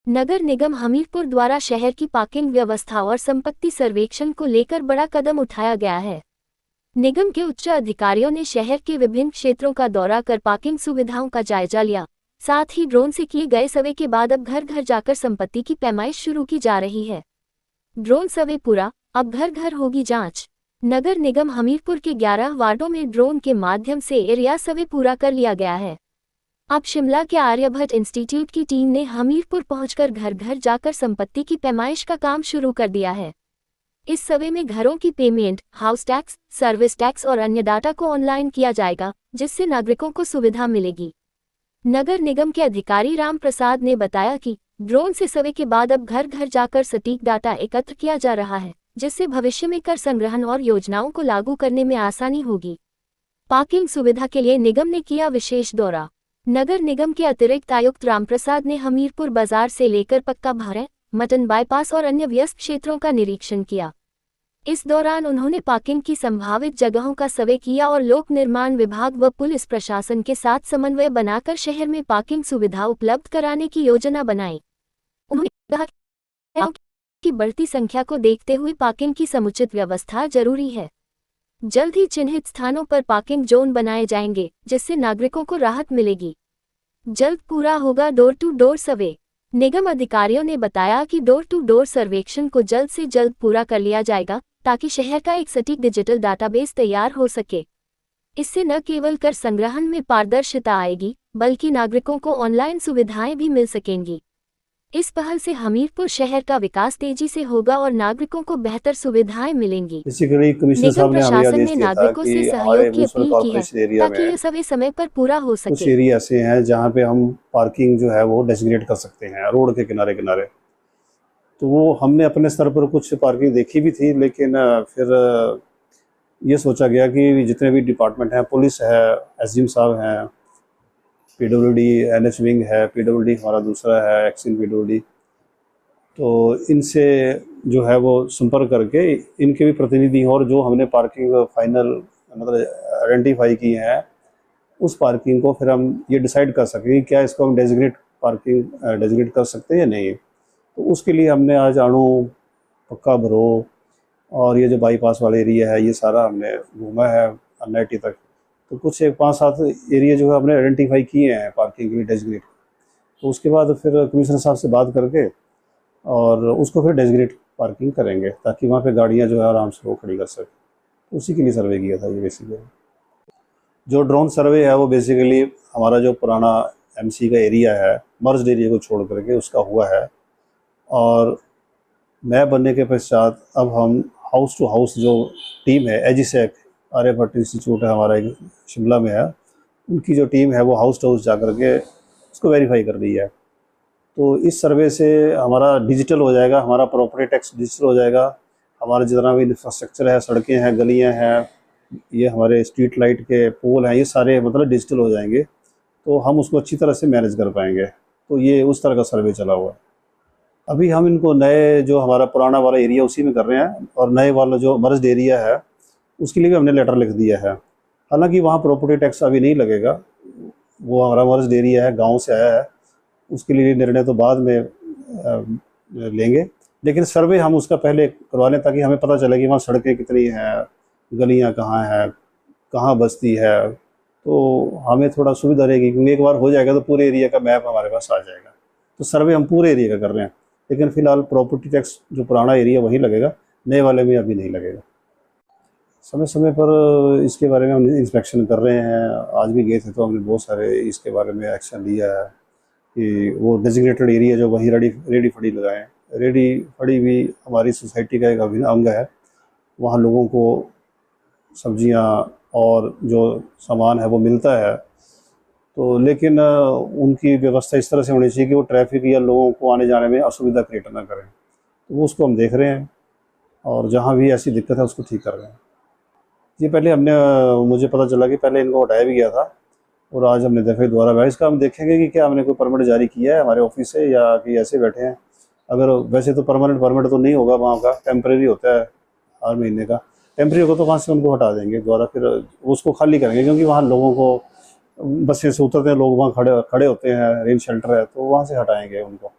नगर निगम हमीरपुर द्वारा शहर की पार्किंग व्यवस्था और संपत्ति सर्वेक्षण को लेकर बड़ा कदम उठाया गया है। निगम के उच्च अधिकारियों ने शहर के विभिन्न क्षेत्रों का दौरा कर पार्किंग सुविधाओं का जायजा लिया। साथ ही ड्रोन से किए गए सर्वे के बाद अब घर घर जाकर संपत्ति की पैमाइश शुरू की जा रही है। ड्रोन सर्वे पूरा, अब घर घर होगी जांच। नगर निगम हमीरपुर के 11 वार्डों में ड्रोन के माध्यम से एरिया सर्वे पूरा कर लिया गया है। अब शिमला के आर्यभट्ट इंस्टीट्यूट की टीम ने हमीरपुर पहुंचकर घर घर जाकर संपत्ति की पैमाइश का काम शुरू कर दिया है। इस सर्वे में घरों की payment, house tax, service tax और अन्य डाटा को ऑनलाइन किया जाएगा, जिससे नागरिकों को सुविधा मिलेगी। नगर निगम के अधिकारी राम प्रसाद ने बताया कि ड्रोन से सर्वे के बाद अब घर घर जाकर सटीक डाटा एकत्र किया जा रहा है, जिससे भविष्य में कर संग्रहण और योजनाओं को लागू करने में आसानी होगी। पार्किंग सुविधा के लिए निगम ने किया विशेष दौरा। नगर निगम के अतिरिक्त आयुक्त रामप्रसाद ने हमीरपुर बाजार से लेकर पक्का भारे, मटन बाईपास और अन्य व्यस्त क्षेत्रों का निरीक्षण किया। इस दौरान उन्होंने पार्किंग की संभावित जगहों का सर्वे किया और लोक निर्माण विभाग व पुलिस प्रशासन के साथ समन्वय बनाकर शहर में पार्किंग सुविधा उपलब्ध कराने की योजना बनाई। उन्होंने कहा कि बढ़ती संख्या को देखते हुए पार्किंग की समुचित व्यवस्था जरूरी है। जल्द ही चिन्हित स्थानों पर पार्किंग जोन बनाए जाएंगे, जिससे नागरिकों को राहत मिलेगी। जल्द पूरा होगा डोर टू डोर सर्वे। निगम अधिकारियों ने बताया कि डोर टू डोर सर्वेक्षण को जल्द से जल्द पूरा कर लिया जाएगा, ताकि शहर का एक सटीक डिजिटल डाटाबेस तैयार हो सके। इससे न केवल कर संग्रहण में पारदर्शिता आएगी, बल्कि नागरिकों को ऑनलाइन सुविधाएं भी मिल सकेंगी। इस पहल से हमीरपुर शहर का विकास तेजी से होगा और नागरिकों को बेहतर सुविधाएं मिलेंगी। निगम प्रशासन ने नागरिकों से सहयोग की अपील की है, ताकि ये सभी समय पर पूरा हो सके। कुछ एरिया ऐसे हैं जहाँ पे हम पार्किंग जो है वो डेजिग्नेट कर सकते हैं रोड के किनारे किनारे। तो वो हमने अपने स्तर पर कुछ पार्किंग देखी भी थी, लेकिन फिर ये सोचा गया कि जितने भी डिपार्टमेंट हैं, पुलिस है, एसडीएम साहब हैं, पीडब्ल्यूडी एनएच विंग है, पीडब्ल्यूडी हमारा दूसरा है एक्सिन पीडब्ल्यूडी, तो इनसे जो है वो संपर्क करके इनके भी प्रतिनिधि हैं और जो हमने पार्किंग फाइनल मतलब आइडेंटिफाई की है उस पार्किंग को फिर हम ये डिसाइड कर सकें क्या इसको हम डेजिग्नेट कर सकते हैं या नहीं। तो उसके लिए हमने आज अणु, पक्का भरो और ये जो बाईपास वाला एरिया है ये सारा हमने घूमा है एनआईटी तक। तो कुछ 5-7 एरिया जो है हमने आइडेंटिफाई किए हैं पार्किंग के लिए डेजिग्नेट। तो उसके बाद फिर कमिश्नर साहब से बात करके और उसको फिर डेजिग्नेट पार्किंग करेंगे, ताकि वहाँ पे गाड़ियाँ जो है आराम से वो खड़ी कर सकें। तो उसी के लिए सर्वे किया था ये बेसिकली। जो ड्रोन सर्वे है वो बेसिकली हमारा जो पुराना एमसी का एरिया है, मर्ज्ड एरिया को छोड़ करके उसका हुआ है। और मैप बनने के पश्चात अब हम हाउस टू हाउस जो टीम है, एजिसेक आर्यभट्ट इंस्टीट्यूट है हमारा एक शिमला में है, उनकी जो टीम है वो हाउस टू हाउस जा करके उसको वेरीफाई कर रही है। तो इस सर्वे से हमारा डिजिटल हो जाएगा, हमारा प्रॉपर्टी टैक्स डिजिटल हो जाएगा, हमारा जितना भी इंफ्रास्ट्रक्चर है, सड़कें हैं, गलियां हैं, ये हमारे स्ट्रीट लाइट के पोल हैं, ये सारे मतलब डिजिटल हो जाएंगे। तो हम उसको अच्छी तरह से मैनेज कर पाएंगे। तो ये उस तरह का सर्वे चला हुआ है। अभी हम इनको नए जो हमारा पुराना वाला एरिया उसी में कर रहे हैं और नए वाला जो मर्ज्ड एरिया है उसके लिए भी हमने लेटर लिख दिया है। हालांकि वहाँ प्रॉपर्टी टैक्स अभी नहीं लगेगा, वो हमारा मर्ज्ड एरिया है, गांव से आया है, उसके लिए निर्णय तो बाद में लेंगे। लेकिन सर्वे हम उसका पहले करवा लें ताकि हमें पता चले कि वहाँ सड़कें कितनी हैं, गलियाँ कहाँ हैं, कहाँ बस्ती है। तो हमें थोड़ा सुविधा रहेगी, क्योंकि एक बार हो जाएगा तो पूरे एरिया का मैप हमारे पास आ जाएगा। तो सर्वे हम पूरे एरिया का कर रहे हैं, लेकिन फ़िलहाल प्रॉपर्टी टैक्स जो पुराना एरिया वही लगेगा, नए वाले में अभी नहीं लगेगा। समय समय पर इसके बारे में हम इंस्पेक्शन कर रहे हैं। आज भी गए थे तो हमने बहुत सारे इसके बारे में एक्शन लिया है कि वो डेजिग्नेटेड एरिया जो वही रेडी फड़ी लगाएं। रेडी फड़ी भी हमारी सोसाइटी का एक अभिन्न अंग है। वहाँ लोगों को सब्जियां और जो सामान है वो मिलता है। तो लेकिन उनकी व्यवस्था इस तरह से होनी चाहिए कि वो ट्रैफिक या लोगों को आने जाने में असुविधा क्रिएट ना करें। तो वो उसको हम देख रहे हैं और जहाँ भी ऐसी दिक्कत है उसको ठीक कर रहे हैं। ये पहले मुझे पता चला कि पहले इनको हटाया भी गया था और आज हमने दफ़े दोबारा इसका हम देखेंगे कि क्या हमने कोई परमिट जारी किया है हमारे ऑफिस से या कि ऐसे बैठे हैं। अगर वैसे तो परमिट तो नहीं होगा, वहाँ का टेम्परेरी होता है, हर महीने का टेम्परेरी होगा, तो वहाँ से उनको हटा देंगे दोबारा, फिर उसको खाली करेंगे। क्योंकि वहाँ लोगों को बसें से उतरते हैं लोग, वहाँ खड़े होते हैं, रेन शेल्टर है, तो वहाँ से हटाएंगे उनको।